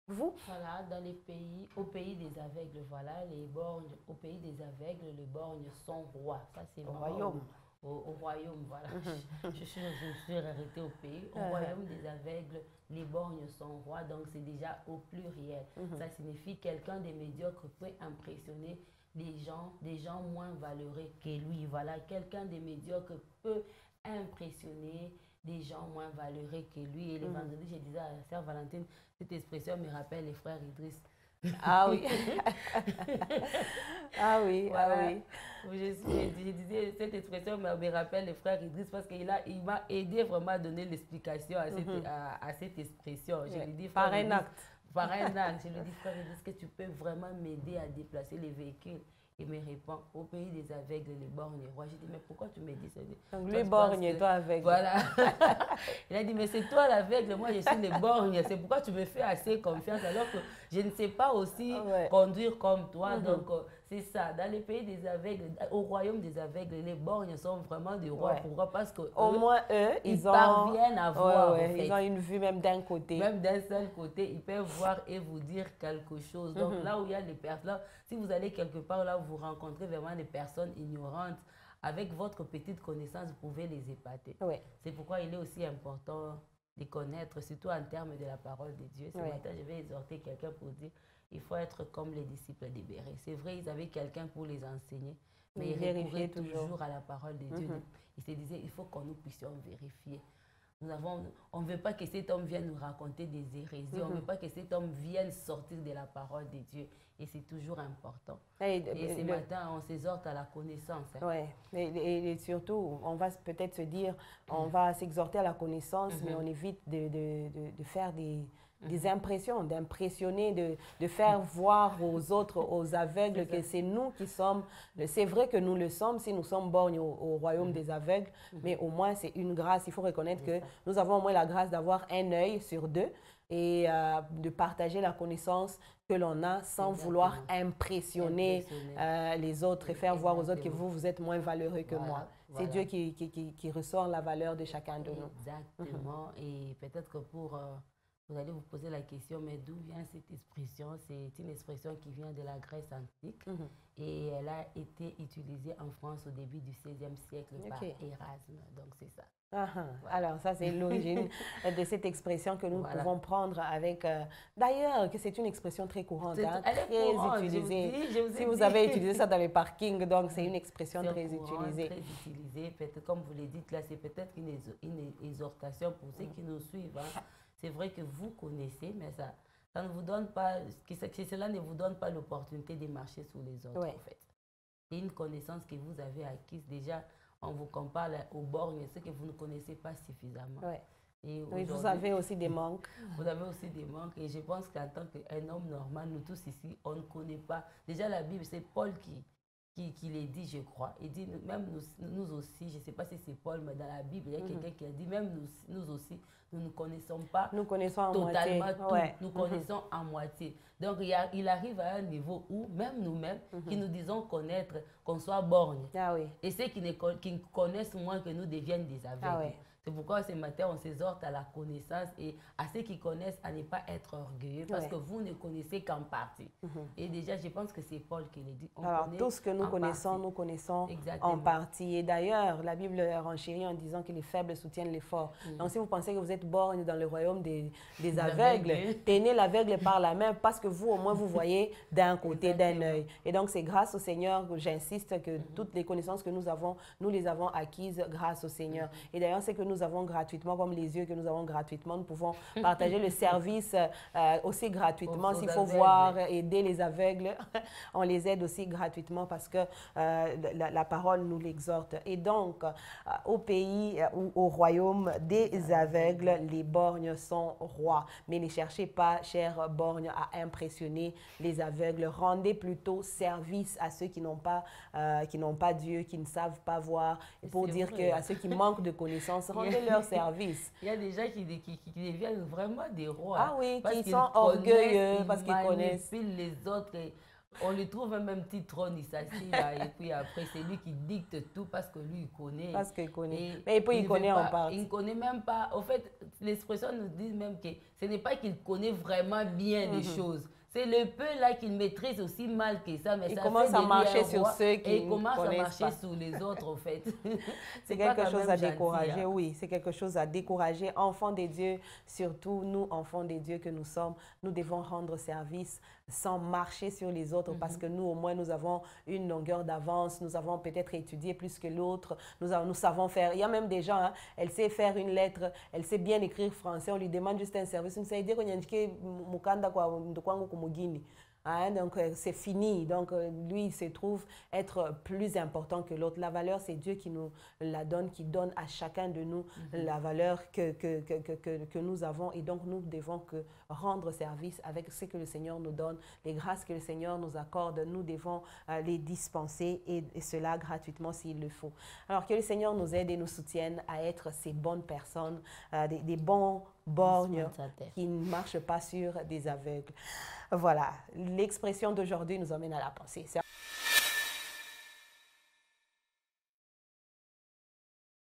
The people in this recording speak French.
vous? Voilà, dans les pays, au pays des aveugles, voilà, les borgnes, au pays des aveugles, les borgnes sont rois. Ça, c'est Au vraiment royaume. au royaume, voilà. Je me suis arrêtée au pays. Au royaume des aveugles, les borgnes sont rois, donc c'est déjà au pluriel. Ça signifie quelqu'un de médiocre peut impressionner des gens moins valeureux que lui. Voilà, quelqu'un de médiocre peut impressionner des gens moins valeureux que lui. Et le vendredi, je disais à la sœur Valentine, cette expression me rappelle les frères Idriss. Ah oui. Ah oui, Voilà. ah oui. Je disais, cette expression me rappelle les frères Idriss parce il m'a aidé vraiment à donner l'explication à cette expression. Je lui dis, Par un acte. Par un acte. Je lui dis, frère Idriss, que tu peux vraiment m'aider à déplacer les véhicules? Il me répond, au pays des aveugles, les borgnes rois. J'ai dit, mais pourquoi tu me dis ça? Donc lui borgne et toi aveugle. Voilà. Il a dit, mais c'est toi l'aveugle, moi je suis les borgnes. C'est pourquoi tu me fais assez confiance alors que je ne sais pas aussi conduire comme toi. Donc c'est ça. Dans les pays des aveugles, au royaume des aveugles, les borgnes sont vraiment des rois. Pourquoi? Parce que au moins eux, ils parviennent à voir. Ils ont une vue même d'un côté. Même d'un seul côté, ils peuvent voir et vous dire quelque chose. Donc là où il y a les personnes, si vous allez quelque part là où vous rencontrez vraiment des personnes ignorantes, avec votre petite connaissance, vous pouvez les épater. C'est pourquoi il est aussi important de connaître, surtout en termes de la parole de Dieu. Ce matin, je vais exhorter quelqu'un pour dire, il faut être comme les disciples de Béré. C'est vrai, ils avaient quelqu'un pour les enseigner, mais ils recouraient toujours à la parole de Dieu. Ils se disaient, il faut que nous puissions vérifier. On ne veut pas que cet homme vienne nous raconter des hérésies. On ne veut pas que cet homme vienne sortir de la parole de Dieu. Et c'est toujours important. Et ce matin, on s'exhorte à la connaissance. Oui, et surtout, on va peut-être se dire, on va s'exhorter à la connaissance, mais on évite de faire des impressions, d'impressionner, de faire voir aux autres, aux aveugles, que c'est nous qui sommes. C'est vrai que nous le sommes si nous sommes borgnes au royaume des aveugles, mais au moins c'est une grâce. Il faut reconnaître que nous avons au moins la grâce d'avoir un œil sur deux et de partager la connaissance que l'on a sans vouloir impressionner les autres et faire voir aux autres que vous êtes moins valeureux que moi. C'est Dieu qui ressort la valeur de chacun de nous. Exactement. Et peut-être que vous allez vous poser la question, mais d'où vient cette expression? C'est une expression qui vient de la Grèce antique et elle a été utilisée en France au début du XVIe siècle par Erasme. Donc, c'est ça. Alors, ça, c'est l'origine de cette expression que nous pouvons prendre avec... D'ailleurs, que c'est une expression très courante, très utilisée. Si vous avez utilisé ça dans les parkings, donc c'est une expression très utilisée. Très utilisée. Comme vous le dites là, c'est peut-être une exhortation pour ceux qui nous suivent. C'est vrai que vous connaissez, mais ça ne vous donne pas, cela ne vous donne pas l'opportunité de marcher sous les autres, en fait. C'est une connaissance que vous avez acquise. Déjà, on vous compare aux borgnes, ce que vous ne connaissez pas suffisamment. Et vous avez aussi des manques. Vous avez aussi des manques. Et je pense qu'en tant qu'un homme normal, nous tous ici, on ne connaît pas. Déjà, la Bible, c'est Paul qui l'a dit, je crois. Il dit, même nous aussi, je ne sais pas si c'est Paul, mais dans la Bible, il y a quelqu'un qui a dit, même nous aussi, nous ne connaissons pas totalement tout. Nous connaissons en moitié. Donc, il arrive à un niveau où, même nous-mêmes, qui nous disons connaître, qu'on soit borgnes. Et ceux qui connaissent moins que nous deviennent des aveugles. C'est pourquoi ce matin, on s'exhorte à la connaissance et à ceux qui connaissent à ne pas être orgueilleux parce que vous ne connaissez qu'en partie. Et déjà, je pense que c'est Paul qui l'a dit. Alors, tout ce que nous connaissons en partie. Et d'ailleurs, la Bible renchérit en disant que les faibles soutiennent les forts. Donc, si vous pensez que vous êtes borgne dans le royaume des aveugles, tenez l'aveugle par la main parce que vous, au moins, vous voyez d'un côté, d'un œil. Et donc, c'est grâce au Seigneur que j'insiste que toutes les connaissances que nous les avons acquises grâce au Seigneur. Et d'ailleurs, c'est que nous avons gratuitement, comme les yeux que nous avons gratuitement, nous pouvons partager le service aussi gratuitement. S'il faut voir, aider les aveugles, on les aide aussi gratuitement parce que la parole nous l'exhorte. Et donc, au pays ou au royaume des aveugles, les borgnes sont rois. Mais ne cherchez pas, chers borgnes, à impressionner les aveugles. Rendez plutôt service à ceux qui n'ont pas Dieu, qui ne savent pas voir. Pour dire qu'à ceux qui manquent de connaissances, rendez leur service. Il y a des gens qui deviennent vraiment des rois. Ah oui, qui sont orgueilleux parce qu'ils connaissent. Ils manipulent les autres. On lui trouve même un petit trône, il s'assied là, et puis après, c'est lui qui dicte tout parce que lui, il connaît. Parce qu'il connaît. Mais puis il connaît en part. Il ne connaît même pas. En fait, l'expression nous dit même que ce n'est pas qu'il connaît vraiment bien les choses. C'est le peu là qu'il maîtrise aussi mal que ça. Mais il ça commence fait à marcher sur ceux qui et il commence à marcher pas. sur les autres, en fait. C'est quelque chose à décourager, oui. C'est quelque chose à décourager. Enfants de Dieu, surtout nous, enfants de Dieu que nous sommes, nous devons rendre service sans marcher sur les autres parce que nous, au moins, nous avons une longueur d'avance. Nous avons peut-être étudié plus que l'autre. Nous savons faire. Il y a même des gens, hein, elle sait faire une lettre, elle sait bien écrire français. On lui demande juste un service. On sait dire qu'on y a mukanda kwa mugini. Hein, donc, c'est fini. Donc, lui, il se trouve être plus important que l'autre. La valeur, c'est Dieu qui nous la donne, qui donne à chacun de nous la valeur que nous avons. Et donc, nous devons rendre service avec ce que le Seigneur nous donne, les grâces que le Seigneur nous accorde. Nous devons les dispenser et cela gratuitement s'il le faut. Alors, que le Seigneur nous aide et nous soutienne à être ces bonnes personnes, des bons borgnes qui ne marchent pas sur des aveugles. Voilà, l'expression d'aujourd'hui nous emmène à la pensée.